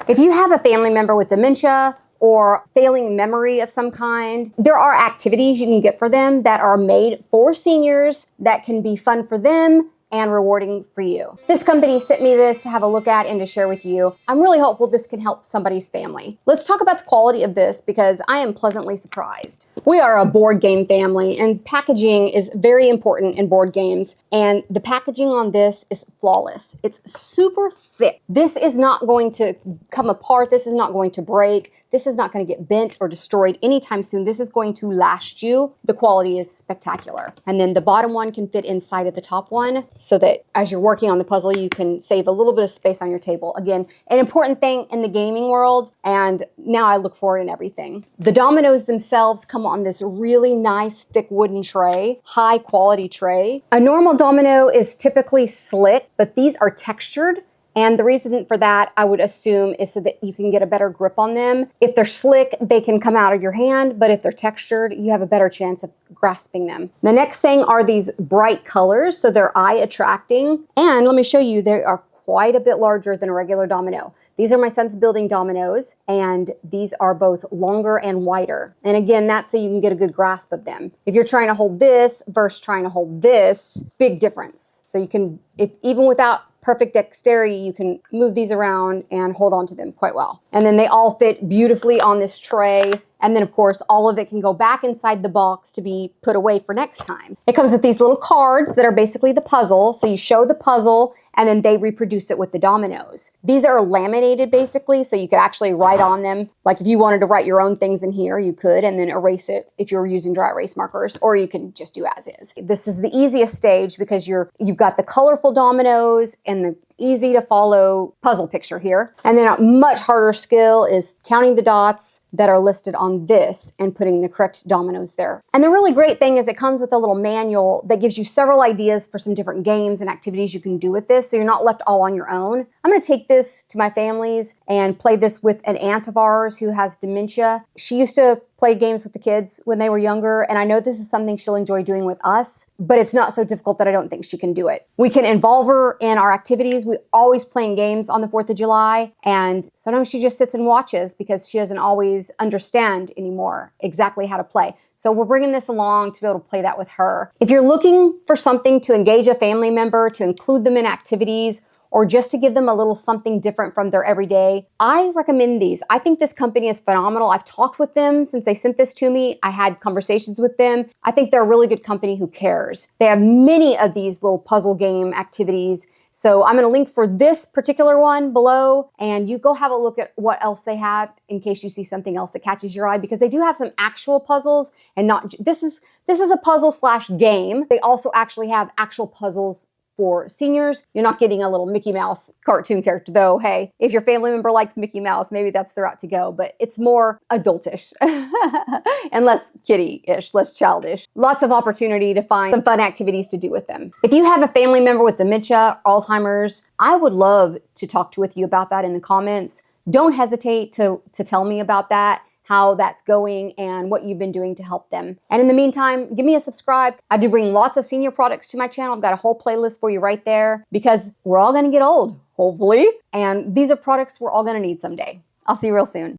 If you have a family member with dementia or failing memory of some kind, there are activities you can get for them that are made for seniors that can be fun for them and rewarding for you. This company sent me this to have a look at and to share with you. I'm really hopeful this can help somebody's family. Let's talk about the quality of this because I am pleasantly surprised. We are a board game family and packaging is very important in board games, and the packaging on this is flawless. It's super thick. This is not going to come apart. This is not going to break. This is not going to get bent or destroyed anytime soon. This is going to last you. The quality is spectacular. And then the bottom one can fit inside of the top one so that as you're working on the puzzle, you can save a little bit of space on your table. Again, an important thing in the gaming world, and now I look for it in everything. The dominoes themselves come on this really nice, thick wooden tray, high quality tray. A normal domino is typically slick, but these are textured. And the reason for that, I would assume, is so that you can get a better grip on them. If they're slick, they can come out of your hand, but if they're textured, you have a better chance of grasping them. The next thing are these bright colors, so they're eye attracting. And let me show you, they are quite a bit larger than a regular domino. These are my son's building dominoes, and these are both longer and wider. And again, that's so you can get a good grasp of them. If you're trying to hold this versus trying to hold this, big difference. So you can, even without perfect dexterity, you can move these around and hold on to them quite well. And then they all fit beautifully on this tray. And then of course, all of it can go back inside the box to be put away for next time. It comes with these little cards that are basically the puzzle. So you show the puzzle and then they reproduce it with the dominoes. These are laminated basically, so you could actually write on them. Like if you wanted to write your own things in here, you could, and then erase it if you're using dry erase markers, or you can just do as is. This is the easiest stage because you've got the colorful dominoes and the easy to follow puzzle picture here. And then a much harder skill is counting the dots that are listed on this and putting the correct dominoes there. And the really great thing is it comes with a little manual that gives you several ideas for some different games and activities you can do with this, so you're not left all on your own. I'm gonna take this to my families and play this with an aunt of ours who has dementia. She used to play games with the kids when they were younger, and I know this is something she'll enjoy doing with us, but it's not so difficult that I don't think she can do it. We can involve her in our activities. We always playing games on the 4th of July, and sometimes she just sits and watches because she doesn't always understand anymore exactly how to play. So we're bringing this along to be able to play that with her. If you're looking for something to engage a family member, to include them in activities, or just to give them a little something different from their everyday, I recommend these. I think this company is phenomenal. I've talked with them since they sent this to me. I had conversations with them. I think they're a really good company who cares. They have many of these little puzzle game activities. So I'm gonna link for this particular one below, and you go have a look at what else they have in case you see something else that catches your eye, because they do have some actual puzzles and not, this is a puzzle / game. They also actually have actual puzzles for seniors. You're not getting a little Mickey Mouse cartoon character, though. Hey, if your family member likes Mickey Mouse, maybe that's the route to go, but it's more adultish and less kiddie-ish, less childish. Lots of opportunity to find some fun activities to do with them. If you have a family member with dementia, Alzheimer's, I would love to talk with you about that in the comments. Don't hesitate to tell me about that, how that's going, and what you've been doing to help them. And in the meantime, give me a subscribe. I do bring lots of senior products to my channel. I've got a whole playlist for you right there because we're all gonna get old, hopefully. And these are products we're all gonna need someday. I'll see you real soon.